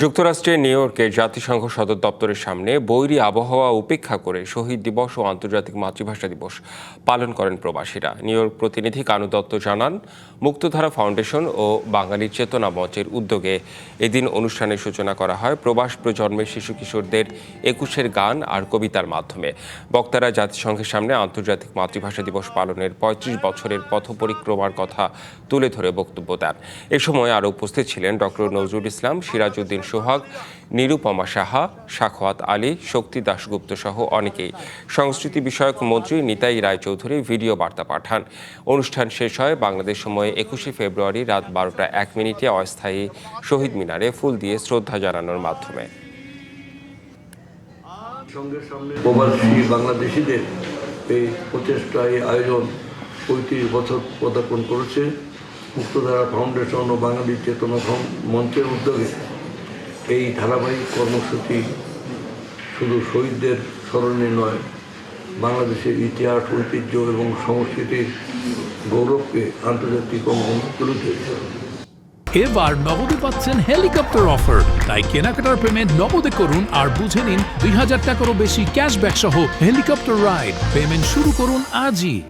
যুক্তরাষ্ট্রের নিউ ইয়র্কে জাতিসংঘ সদর দপ্তরের সামনে বৈরী আবহাওয়া উপেক্ষা করে শহীদ দিবস ও আন্তর্জাতিক মাতৃভাষা দিবস পালন করেন প্রবাসীরা। নিউ ইয়র্ক প্রতিনিধি কানু দত্ত জানান, মুক্তধারা ফাউন্ডেশন ও বাঙালি চেতনা মঞ্চের উদ্যোগে এদিন অনুষ্ঠানের সূচনা করা হয় প্রবাস প্রজন্মের শিশু কিশোরদের একুশের গান আর কবিতার মাধ্যমে। বক্তারা জাতিসংঘের সামনে আন্তর্জাতিক মাতৃভাষা দিবস পালনের ৩৫ বছরের পথ পরিক্রমার কথা তুলে ধরে বক্তব্য দেন। এ সময় আরও উপস্থিত ছিলেন ডক্টর নজরুল ইসলাম, সিরাজউদ্দিন সোহাগ, নিরুপমা সাহা, সাখাওয়াত আলী, শক্তি দাশগুপ্ত সহ অনেকেই। সংস্কৃতি বিষয়ক মন্ত্রী নিতাই রায়চৌধুরী ভিডিও বার্তা পাঠান। অনুষ্ঠান শেষ হয় বাংলাদেশ সময়ে ২১শে ফেব্রুয়ারি রাত ১২টা ১ মিনিটে অস্থায়ী শহীদ মিনারে ফুল দিয়ে শ্রদ্ধা জানানোর মাধ্যমে। প্রবাসী বাংলাদেশিদের এই প্রচেষ্টায় আয়োজন ৩৫ বছর পদার্পণ করেছে। মুক্তধারা ফাউন্ডেশন ও বাঙালি চেতনা মঞ্চের উদ্যোগে এই ধারাবাহিক কর্মসূচি শুধু শহীদদের স্মরণে নয়, বাংলাদেশের ইতিহাস, ঐতিহ্য এবং সংস্কৃতির গৌরবকে আন্তর্জাতিক অঙ্গনে তুলে ধরেছে। এবার নগদে পাচ্ছেন হেলিকপ্টার অফার, তাই কেনাকাটার পেমেন্ট নগদে করুন আর বুঝে নিন ২০০০ টাকারও বেশি ক্যাশব্যাক সহ হেলিকপ্টার রাইড। পেমেন্ট শুরু করুন আজই।